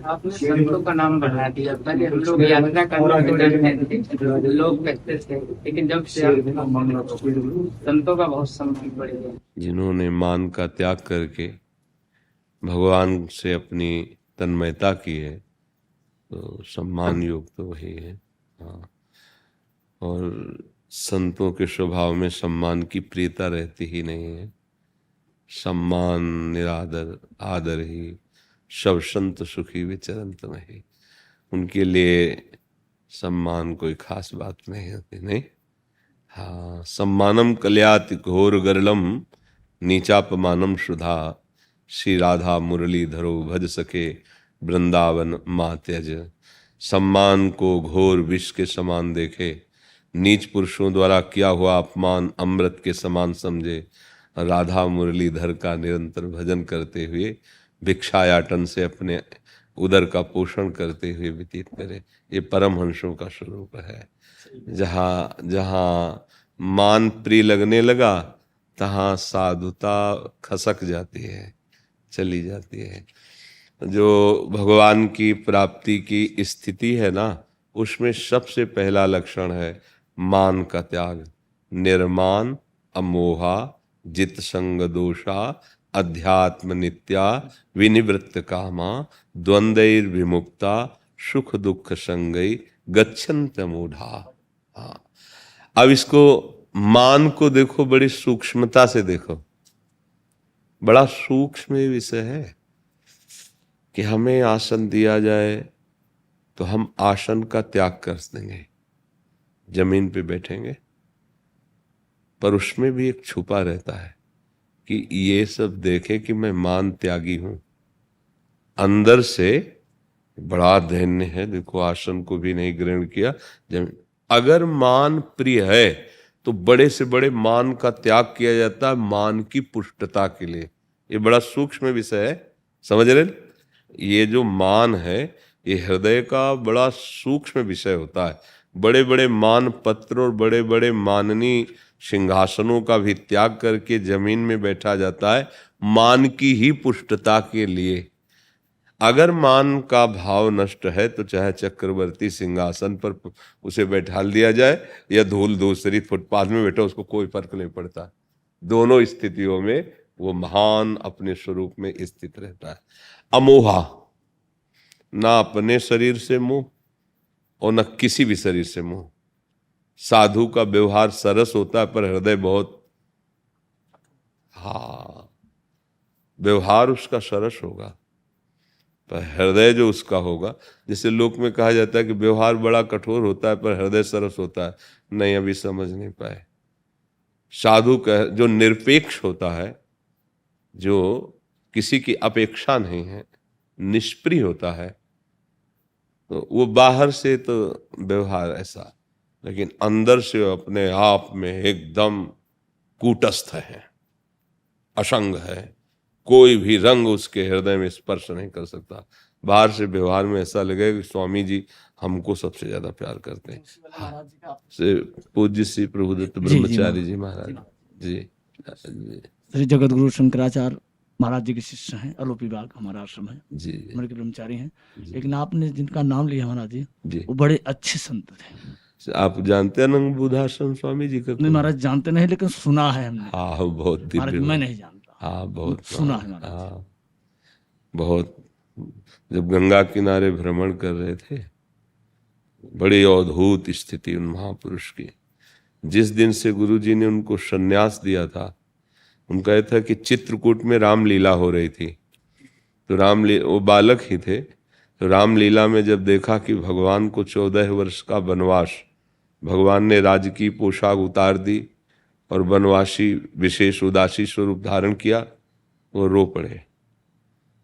आपने संतों का नाम बढ़ा दिया। पहले हम लोग यात्रा करने में डरते थे, लोग कहते थे, लेकिन जब से संतों का बहुत सम्मान बढ़ गया। जिन्होंने मान का त्याग करके भगवान से अपनी तन्मयता की है, तो सम्मान योग तो वही है। हाँ, और संतों के स्वभाव में सम्मान की प्रियता रहती ही नहीं है। सम्मान निरादर आदर ही शव संत सुखी विचरंत नहीं। उनके लिए सम्मान कोई खास बात नहीं होती। नहीं, हाँ, सम्मानम कल्याति घोर गरलम नीचापमानम शुधा श्री राधा मुरली धरो भज सके वृंदावन माँ त्यज। सम्मान को घोर विष के समान देखे, नीच पुरुषों द्वारा किया हुआ अपमान अमृत के समान समझे, राधा मुरलीधर का निरंतर भजन करते हुए भिक्षायाटन से अपने उदर का पोषण करते हुए व्यतीत करे। ये परमहंसों का स्वरूप है। जहाँ जहाँ मान प्रिय लगने लगा, तहाँ साधुता खसक जाती है, चली जाती है। जो भगवान की प्राप्ति की स्थिति है ना, उसमें सबसे पहला लक्षण है मान का त्याग। निर्मान अमोहा जित संग दोषा अध्यात्म नित्या विनिवृत्त कामा द्वंद्वैर विमुक्ता सुख दुख संगई गच्छन्त मूढ़ा। हाँ, अब इसको मान को देखो, बड़ी सूक्ष्मता से देखो। बड़ा सूक्ष्म विषय है कि हमें आसन दिया जाए तो हम आसन का त्याग कर देंगे, जमीन पे बैठेंगे। पर उसमें भी एक छुपा रहता है कि ये सब देखे कि मैं मान त्यागी हूं। अंदर से बड़ा दैन्य है, देखो आसन को भी नहीं ग्रहण किया। अगर मान प्रिय है तो बड़े से बड़े मान का त्याग किया जाता है मान की पुष्टता के लिए। ये बड़ा सूक्ष्म विषय है, समझ रहे? ये जो मान है ये हृदय का बड़ा सूक्ष्म विषय होता है। बड़े बड़े मान पत्र और बड़े बड़े माननीय सिंहासनों का भी त्याग करके जमीन में बैठा जाता है मान की ही पुष्टता के लिए। अगर मान का भाव नष्ट है तो चाहे चक्रवर्ती सिंहासन पर उसे बैठा दिया जाए या धूल दूसरी फुटपाथ में बैठा, उसको कोई फर्क नहीं पड़ता। दोनों स्थितियों में वो महान अपने स्वरूप में स्थित रहता है। अमोहा, ना अपने शरीर से मोह और न किसी भी शरीर से मोह। साधु का व्यवहार सरस होता है पर हृदय बहुत, हाँ, व्यवहार उसका सरस होगा पर हृदय जो उसका होगा, जैसे लोक में कहा जाता है कि व्यवहार बड़ा कठोर होता है पर हृदय सरस होता है। नहीं, अभी समझ नहीं पाए। साधु का जो निरपेक्ष होता है, जो किसी की अपेक्षा नहीं है, निष्प्रिय होता है, तो वो बाहर से तो व्यवहार ऐसा, लेकिन अंदर से अपने आप में एकदम कूटस्थ है, असंग है। कोई भी रंग उसके हृदय में स्पर्श नहीं कर सकता। बाहर से व्यवहार में ऐसा लगेगा कि स्वामी जी हमको सबसे ज्यादा प्यार करते हैं। हाँ, से पूज्य श्री प्रभुदत्त ब्रह्मचारी जी महाराज जी, श्री जगत गुरु शंकराचार्य महाराज जी के शिष्य हैं। अलोपी बाग हमारा आश्रम है जी, हमारे के ब्रह्मचारी हैं। लेकिन आपने जिनका नाम लिया महाराज जी, वो बड़े अच्छे संत थे। आप जानते हैं नंग बुधाश्रम स्वामी जी का? नहीं महाराज, जानते नहीं, लेकिन सुना है हमने। हाँ, बहुत दिव्य, मैं नहीं जानता। हाँ, बहुत सुना है महाराज। हाँ, बहुत। जब गंगा किनारे भ्रमण कर रहे थे, बड़ी अद्भुत स्थिति उन महापुरुष की। जिस दिन से गुरुजी ने उनको संन्यास दिया था, उनका यह था कि चित्रकूट में रामलीला हो रही थी। तो वो बालक ही थे, तो रामलीला में जब देखा कि भगवान को 14 वर्ष का वनवास, भगवान ने राजकीय पोशाक उतार दी और वनवासी विशेष उदासी स्वरूप धारण किया, वो रो पड़े।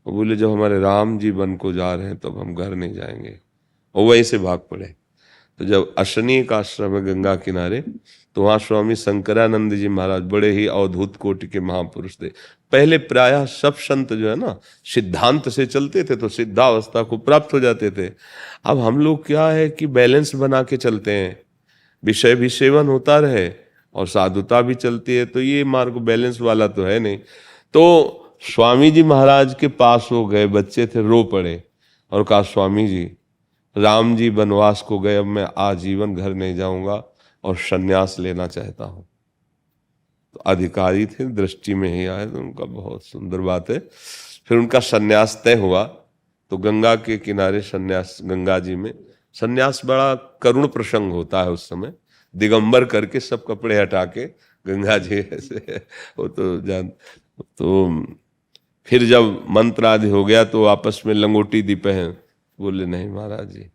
वो बोले जब हमारे राम जी वन को जा रहे हैं तब हम घर नहीं जाएंगे, और वहीं से भाग पड़े। तो जब अशनी का आश्रम है गंगा किनारे, तो वहाँ स्वामी शंकरानंद जी महाराज बड़े ही अवधूत कोटि के महापुरुष थे। पहले प्रायः सब संत जो है ना सिद्धांत से चलते थे तो सिद्धावस्था को प्राप्त हो जाते थे। अब हम लोग क्या है कि बैलेंस बना के चलते हैं, विषय भी सेवन होता रहे और साधुता भी चलती है, तो ये मार्ग बैलेंस वाला तो है नहीं। तो स्वामी जी महाराज के पास हो गए, बच्चे थे, रो पड़े। और कहा स्वामी जी, राम जी वनवास को गए, अब मैं आजीवन घर नहीं जाऊंगा और संन्यास लेना चाहता हूं। तो अधिकारी थे, दृष्टि में ही आए, तो उनका बहुत सुंदर बात है। फिर उनका संन्यास तय हुआ। तो गंगा के किनारे संन्यास, गंगा जी में संन्यास बड़ा करुण प्रसंग होता है उस समय। दिगंबर करके सब कपड़े हटा के गंगा जी ऐसे वो तो जान। तो फिर जब मंत्र आदि हो गया तो आपस में लंगोटी दी पहन। बोले नहीं महाराज जी,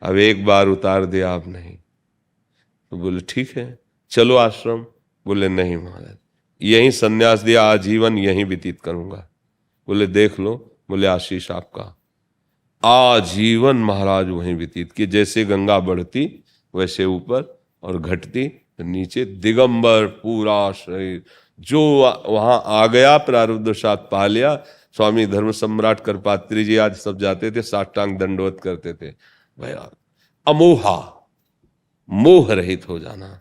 अब एक बार उतार दिया आप नहीं। तो बोले ठीक है चलो आश्रम। बोले नहीं महाराज, यहीं संन्यास दिया, आजीवन यहीं व्यतीत करूंगा। बोले देख लो। बोले आशीष आपका। आजीवन महाराज वहीं व्यतीत कि जैसे गंगा बढ़ती वैसे ऊपर और घटती नीचे, दिगंबर पूरा शरीर। जो वहां आ गया प्रारब्ध साथ पा लिया। स्वामी धर्म सम्राट करपात्री जी आज सब जाते थे, साष्टांग दंडवत करते थे। भैया अमोहा, मोह रहित हो जाना।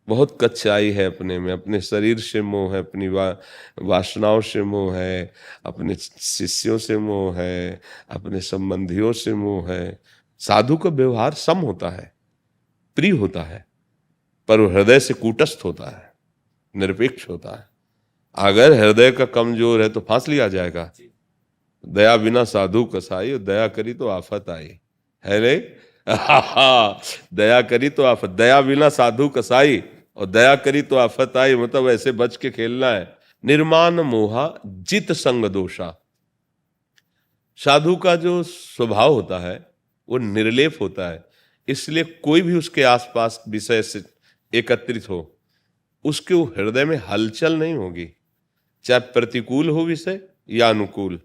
बहुत कच्चाई है अपने में, अपने शरीर से मोह है, अपनी वासनाओं से मोह है, अपने शिष्यों से मोह है, अपने संबंधियों से मोह है। साधु का व्यवहार सम होता है, प्रिय होता है, पर वो हृदय से कूटस्थ होता है, निरपेक्ष होता है। अगर हृदय का कमजोर है तो फांस लिया जाएगा। दया बिना साधु कसाई, दया करी तो आफत आई है रे। दया करी तो आफत, दया बिना साधु कसाई और दया करी तो आफत आई, मतलब ऐसे बच के खेलना है। निर्माण मोहा जित संग दोषा। साधु का जो स्वभाव होता है वो निर्लेप होता है, इसलिए कोई भी उसके आसपास विषय से एकत्रित हो, उसके वो हृदय में हलचल नहीं होगी, चाहे प्रतिकूल हो विषय या अनुकूल।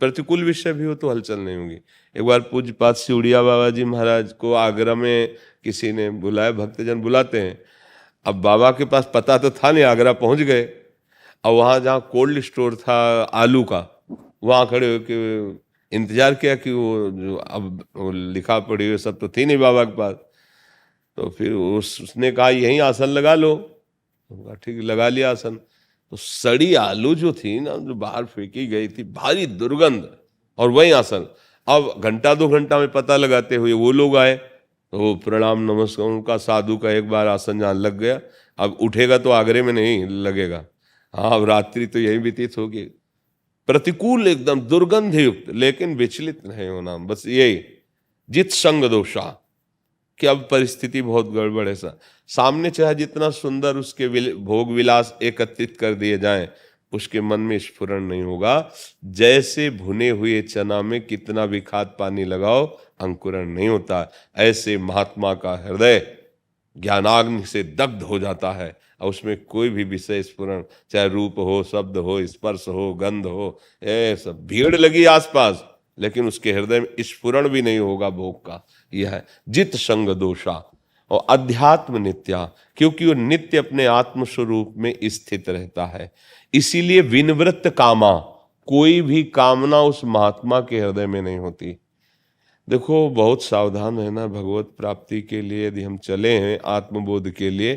प्रतिकूल विषय भी हो तो हलचल नहीं होगी। एक बार पूज्यपाद सिउड़िया बाबा जी महाराज को आगरा में किसी ने बुलाया, भक्तजन बुलाते हैं। अब बाबा के पास पता तो था नहीं, आगरा पहुंच गए। और वहां जहाँ कोल्ड स्टोर था आलू का, वहां खड़े होकर इंतजार किया कि वो जो अब वो लिखा पड़ी हुई सब तो थी नहीं बाबा के पास। तो फिर उसने कहा यहीं आसन लगा लो। तो ठीक लगा लिया आसन। तो सड़ी आलू जो थी ना, जो बाहर फेंकी गई थी, भारी दुर्गंध, और वही आसन। अब घंटा 2 घंटा में पता लगाते हुए वो लोग आए। तो प्रणाम नमस्कार, उनका साधु का एक बार आसन जहाँ लग गया, अब उठेगा तो आगरे में नहीं लगेगा। हाँ, अब रात्रि तो यही व्यतीत होगी। प्रतिकूल एकदम दुर्गंध युक्त, लेकिन विचलित नहीं होना, बस यही जित संग दोषा कि अब परिस्थिति बहुत गड़बड़ है। सामने चाहे जितना सुंदर उसके भोग विलास एकत्रित कर दिए जाएं, उसके मन में स्फुरण नहीं होगा। जैसे भुने हुए चना में कितना भी खाद पानी लगाओ, अंकुरण नहीं होता। ऐसे महात्मा का हृदय ज्ञानाग्नि से दग्ध हो जाता है, और उसमें कोई भी विषय स्फुरण, चाहे रूप हो, शब्द हो, स्पर्श हो, गंध हो, ये सब भीड़ लगी आसपास, लेकिन उसके हृदय में स्फुरण भी नहीं होगा भोग का। यह है जित संग दोषा। और अध्यात्म नित्या, क्योंकि वो नित्य अपने आत्म स्वरूप में स्थित रहता है। इसीलिए विनवृत्त कामा, कोई भी कामना उस महात्मा के हृदय में नहीं होती। देखो बहुत सावधान है ना भगवत प्राप्ति के लिए। यदि हम चले हैं आत्मबोध के लिए,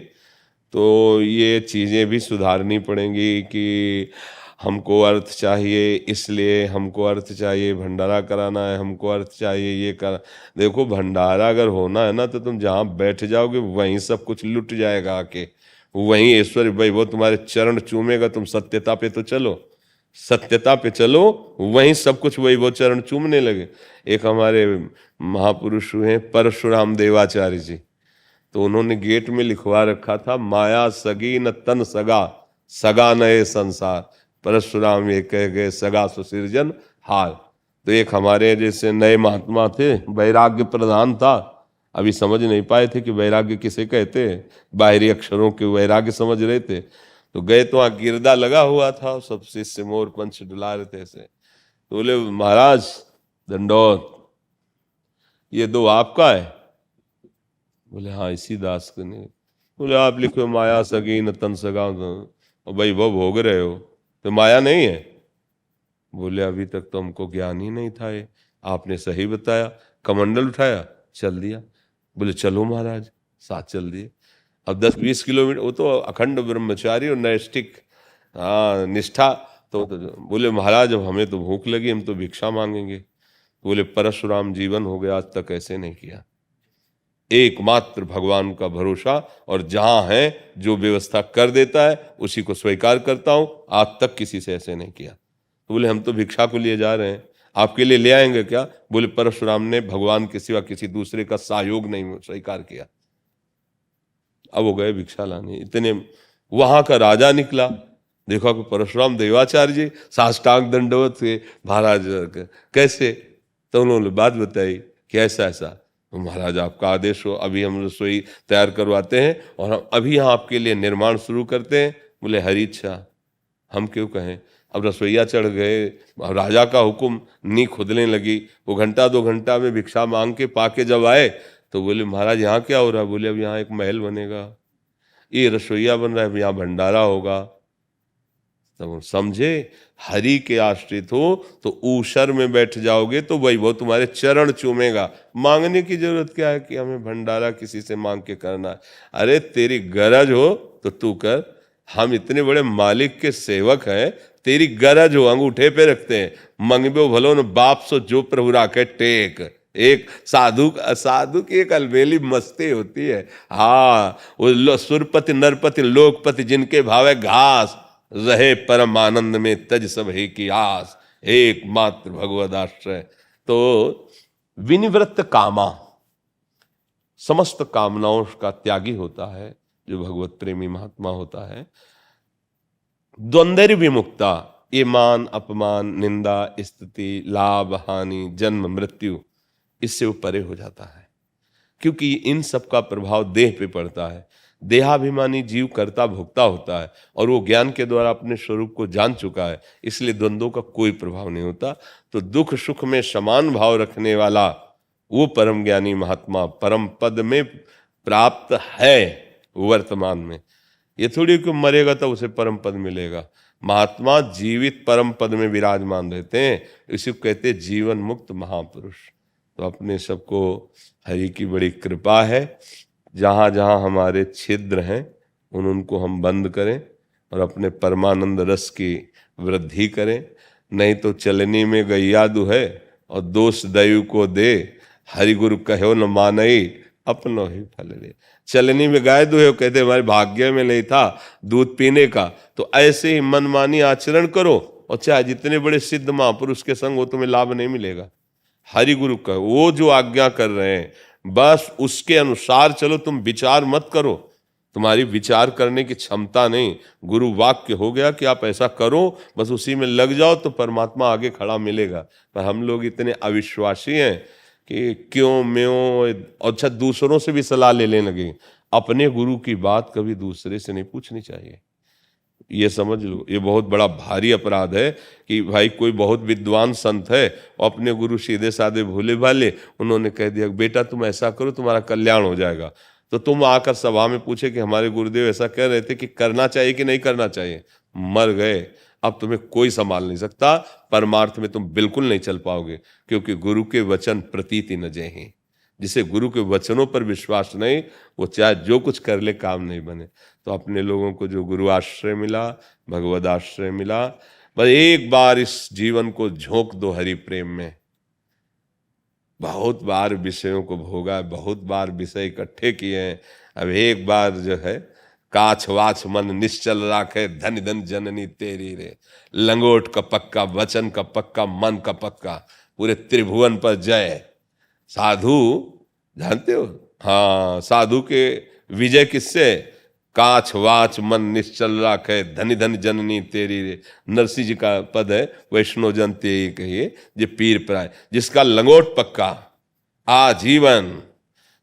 तो ये चीज़ें भी सुधारनी पड़ेंगी कि हमको अर्थ चाहिए, इसलिए हमको अर्थ चाहिए, भंडारा कराना है, हमको अर्थ चाहिए, ये कर। देखो भंडारा अगर होना है ना, तो तुम जहाँ बैठ जाओगे वहीं सब कुछ लुट जाएगा आके। वहीं ऐश्वर्य भाई वो तुम्हारे चरण चूमेगा। तुम सत्यता पे तो चलो, सत्यता पे चलो, वहीं सब कुछ वही वो चरण चूमने लगे। एक हमारे महापुरुष हुए परशुराम देवाचार्य जी, तो उन्होंने गेट में लिखवा रखा था, माया सगी न तन सगा, सगा नए संसार, परशुराम ये कह गए सगा सुसिरजन हार। तो एक हमारे जैसे नए महात्मा थे, वैराग्य प्रधान था, अभी समझ नहीं पाए थे कि वैराग्य किसे कहते हैं, बाहरी अक्षरों के वैराग्य समझ रहे थे। तो गए तो वहाँ गिरदा लगा हुआ था, सब शिष्य मोर पंच डुला रहे थे ऐसे। तो बोले महाराज दंडौत, ये 2 आपका है? बोले हाँ इसी दास के नहीं। बोले आप लिखो माया सगी न तन सगा, और भाई वो भोग रहे हो तो माया नहीं है? बोले अभी तक तो हमको ज्ञान ही नहीं था, ये आपने सही बताया। कमंडल उठाया, चल दिया। बोले चलो महाराज, साथ चल दिए। अब 10-20 किलोमीटर, वो तो अखंड ब्रह्मचारी और नैष्ठिक निष्ठा, तो बोले महाराज अब हमें तो भूख लगी, हम तो भिक्षा मांगेंगे। बोले परशुराम जीवन हो गया, आज तक ऐसे नहीं किया। एकमात्र भगवान का भरोसा, और जहां है जो व्यवस्था कर देता है उसी को स्वीकार करता हूं, आज तक किसी से ऐसे नहीं किया। तो बोले हम तो भिक्षा को लिए जा रहे हैं, आपके लिए ले आएंगे क्या? बोले परशुराम ने भगवान के सिवा किसी दूसरे का सहयोग नहीं स्वीकार किया। अब वो गए भिक्षा लाने, इतने वहां का राजा निकला, देखा कि परशुराम देवाचार्य जी साष्टांग दंडवत थे। महाराज कैसे? तो उन्होंने बात बताई कि ऐसा ऐसा। तो महाराज आपका आदेश हो, अभी हम रसोई तैयार करवाते हैं और हम अभी यहाँ आपके लिए निर्माण शुरू करते हैं। बोले हरी इच्छा, हम क्यों कहें। अब रसोईया चढ़ गए, राजा का हुक्म, नी खुदने लगी। वो घंटा 2 घंटा में भिक्षा मांग के पाके जब आए तो बोले महाराज यहाँ क्या हो रहा है? बोले अब यहाँ एक महल बनेगा, ये रसोईया बन रहा है, यहाँ भंडारा होगा। तब समझे हरि के आश्रित हो तो ऊषर में बैठ जाओगे तो वही वो तुम्हारे चरण चूमेगा। मांगने की जरूरत क्या है कि हमें भंडारा किसी से मांग के करना है? अरे तेरी गरज हो तो तू कर, हम इतने बड़े मालिक के सेवक हैं, तेरी गरज हो अंगूठे पे रखते हैं। मंगबो भलो न बाप सो जो प्रभु राखे टेक। एक साधु की एक अलबेली मस्ती होती है। हाँ, वो सुरपति नरपति लोकपति जिनके भावे घास, रहे परम आनंद में तज सब है की आस। एकमात्र भगवद आश्रय। तो विनिवृत्त कामा, समस्त कामनाओं का त्यागी होता है जो भगवत प्रेमी महात्मा होता है। द्वंद्व विमुक्ता, ये मान अपमान, निंदा स्तुति, लाभ हानि, जन्म मृत्यु, इससे वो परे हो जाता है। क्योंकि इन सब का प्रभाव देह पे पड़ता है। देहाभिमानी जीव कर्ता भोक्ता होता है और वो ज्ञान के द्वारा अपने स्वरूप को जान चुका है, इसलिए द्वंद्वों का कोई प्रभाव नहीं होता। तो दुख सुख में समान भाव रखने वाला वो परम ज्ञानी महात्मा परम पद में प्राप्त है वर्तमान में। ये थोड़ी कि मरेगा तो उसे परम पद मिलेगा। महात्मा जीवित परम पद में विराजमान रहते हैं, इसी को कहते हैं जीवन मुक्त महापुरुष। तो अपने सबको हरि की बड़ी कृपा है, जहाँ जहाँ हमारे छिद्र हैं उनको हम बंद करें और अपने परमानंद रस की वृद्धि करें। नहीं तो चलनी में गैया दुहे और दोष दयु को दे, हरि गुरु कहो न मानई अपनो ही फल ले। चलनी में गाय दुहे, कहते हमारे भाग्य में नहीं था दूध पीने का। तो ऐसे ही मनमानी आचरण करो और चाहे जितने बड़े सिद्ध महापुरुष के संग हो, तुम्हें लाभ नहीं मिलेगा। हरि गुरु का वो जो आज्ञा कर रहे हैं बस उसके अनुसार चलो, तुम विचार मत करो, तुम्हारी विचार करने की क्षमता नहीं। गुरु वाक्य हो गया कि आप ऐसा करो, बस उसी में लग जाओ तो परमात्मा आगे खड़ा मिलेगा। पर हम लोग इतने अविश्वासी हैं कि क्यों म्यों, अच्छा दूसरों से भी सलाह लेने लगे। अपने गुरु की बात कभी दूसरे से नहीं पूछनी चाहिए, ये समझ लो। ये बहुत बड़ा भारी अपराध है कि भाई कोई बहुत विद्वान संत है और अपने गुरु सीधे साधे भोले भाले, उन्होंने कह दिया बेटा तुम ऐसा करो तुम्हारा कल्याण हो जाएगा। तो तुम आकर सभा में पूछे कि हमारे गुरुदेव ऐसा कह रहे थे कि करना चाहिए कि नहीं करना चाहिए, मर गए। अब तुम्हें कोई संभाल नहीं सकता, परमार्थ में तुम बिल्कुल नहीं चल पाओगे, क्योंकि गुरु के वचन प्रतीति न जय। जिसे गुरु के वचनों पर विश्वास नहीं, वो चाहे जो कुछ कर ले काम नहीं बने। तो अपने लोगों को जो गुरु आश्रय मिला, भगवद आश्रय मिला, बस एक बार इस जीवन को झोंक दो हरि प्रेम में। बहुत बार विषयों को भोगा, बहुत बार विषय इकट्ठे किए हैं, अब एक बार जो है काछ वाछ मन निश्चल राखे, धन धन जननी तेरी रे। लंगोट का पक्का, वचन का पक्का, मन का पक्का, पूरे त्रिभुवन पर जय। साधु जानते हो, हाँ, साधु के विजय किससे? काछ वाच मन निश्चल राखे, धनी धन जननी तेरी रे। नरसिंह जी का पद है, वैष्णव जन ते कहिए जे पीर प्राय। जिसका लंगोट पक्का आजीवन,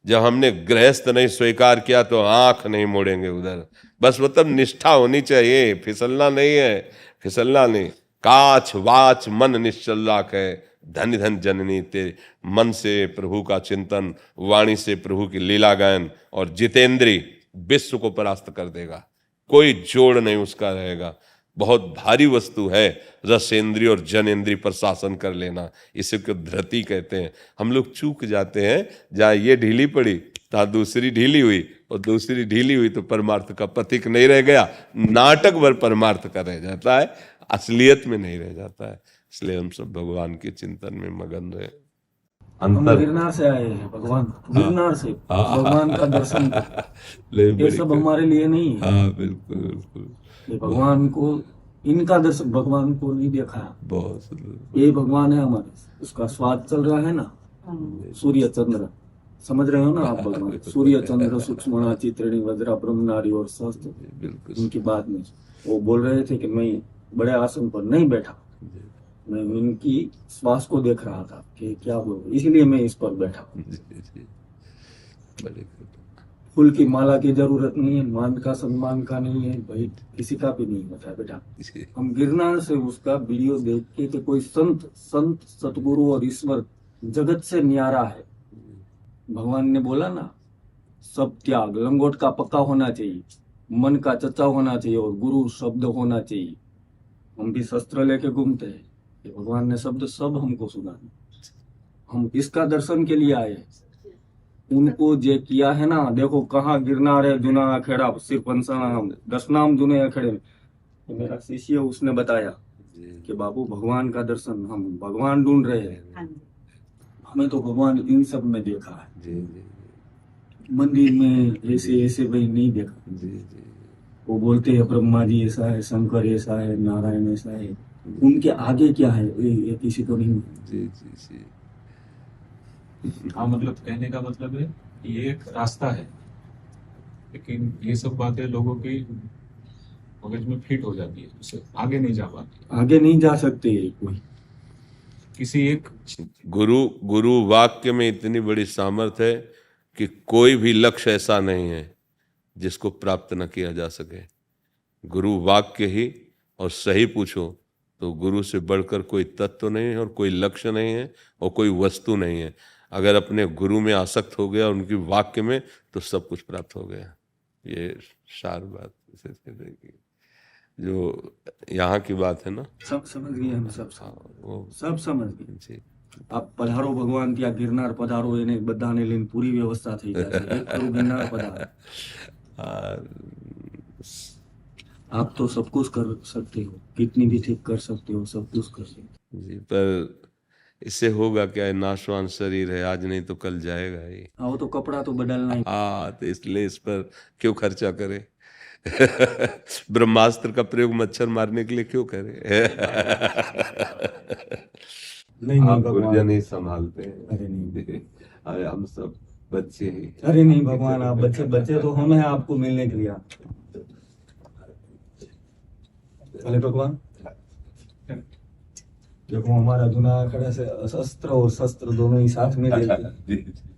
जब हमने गृहस्थ नहीं स्वीकार किया तो आंख नहीं मोड़ेंगे उधर। बस मतलब निष्ठा होनी चाहिए, फिसलना नहीं है, फिसलना नहीं। काछ वाच मन निश्चल राखे, धन धन जननी तेरे। मन से प्रभु का चिंतन, वाणी से प्रभु की लीला गायन, और जितेंद्री विश्व को परास्त कर देगा, कोई जोड़ नहीं उसका रहेगा। बहुत भारी वस्तु है रसेंद्री और जनेंद्री पर शासन कर लेना, इसे को धृति कहते हैं। हम लोग चूक जाते हैं, जहाँ ये ढीली पड़ी तहाँ दूसरी ढीली हुई, और दूसरी ढीली हुई तो परमार्थ का प्रतीक नहीं रह गया, नाटक भर परमार्थ का रह जाता है। असलियत में नहीं रह जाता है। इसलिए हम सब भगवान के चिंतन में मगन रहे। हम अंतर गिरनार से आए हैं भगवान, गिरनार से हाँ। भगवान का दर्शन कर। ले ये बड़ी सब कर- हमारे लिए नहीं है। हाँ बिल्कुल बिल्कुल, ये भगवान को, इनका दर्शन, भगवान को नहीं देखा है। बहुत सुंदर। ये भगवान है हमारे, उसका स्वाद चल रहा है ना। सूर्य चंद्र, समझ रहे हो ना आप? भगवान सूर्य चंद्र सूक्ष्म चित्रिणी वज्रा ब्रह्म नारी और सहस्त्र, बिल्कुल उनकी बात में वो बोल रहे थे कि मैं बड़े आसन पर नहीं बैठा, मैं इनकी श्वास को देख रहा था कि क्या बोल रहे, इसलिए मैं इस पर बैठा। जी, जी, बड़े कृपा। फूल की माला की जरूरत नहीं है, मान का सम्मान का नहीं है भाई, किसी का भी नहीं होता है बेटा। जी, हम गिरनार से उसका वीडियो देख के कि कोई संत सतगुरु और ईश्वर जगत से न्यारा है। भगवान ने बोला ना, सब त्याग, लंगोट का पक्का होना चाहिए, मन का चच्चा होना चाहिए और गुरु शब्द होना चाहिए। हम भी शस्त्र लेके घूमते हैं, ये भगवान ने शब्द सब हमको सुना। हम इसका दर्शन के लिए आए हैं। उनको जे किया है ना, देखो कहाँ गिरनार है, जुना अखेड़ा, सिर्फ पंचनाम 10 नाम जुने अखेड़े में। तो मेरा शिष्य उसने बताया जी, कि बाबू भगवान का दर्शन, हम भगवान ढूंढ रहे हैं। हमें तो भगवान इन सब में देखा है, जी, जी, मंदिर में ऐसे ऐसे भाई नहीं देखा। जी, जी, वो बोलते हैं ब्रह्मा जी ऐसा है, शंकर ऐसा है, नारायण ऐसा है, उनके आगे क्या है ये किसी को नहीं। जी, जी, जी। हाँ, मतलब कहने का मतलब है ये एक रास्ता है, लेकिन ये सब बातें लोगों की मगज में फिट हो जाती है, उससे आगे नहीं जा पाती। आगे नहीं जा सकते कोई। किसी एक गुरु वाक्य में इतनी बड़ी सामर्थ्य है कि कोई भी लक्ष्य ऐसा नहीं है जिसको प्राप्त न किया जा सके। गुरु वाक्य ही, और सही पूछो तो गुरु से बढ़कर कोई तत्व नहीं है और कोई लक्ष्य नहीं है और कोई वस्तु नहीं है। अगर अपने गुरु में आसक्त हो गया, उनकी वाक्य में, तो सब कुछ प्राप्त हो गया। ये सार बात इसे कहते हैं कि जो यहाँ की बात है ना, सब समझ गए हम, सब वो सब समझ गए। जी, आप पधारो भगवान, ત્યાં ગિરનાર પધારો, એને બધાને લઈને પૂરી વ્યવસ્થા થઈ જશે। એક ખરું ગિરનાર પધારો। आप तो सब कुछ कर सकते हो, कितनी भी ठीक कर सकते हो, सब कुछ कर सकते हो। जी, पर इससे होगा क्या? नाशवान शरीर है, आज नहीं तो कल जाएगा ही। हाँ, वो तो कपड़ा तो बदलना ही। हाँ, तो इसलिए इस पर क्यों खर्चा करे? ब्रह्मास्त्र का प्रयोग मच्छर मारने के लिए क्यों करे? नहीं आप भगवान, गुरुजन ही संभालते हैं। अरे नहीं, अरे हम सब बच्चे ही। अरे नहीं भगवान, आप बच्चे, बच्चे तो हम हैं आपको मिलने के लिए। अरे भगवान, देखो हमारा दुना खड़ा से अस्त्र और शस्त्र दोनों ही साथ में लेके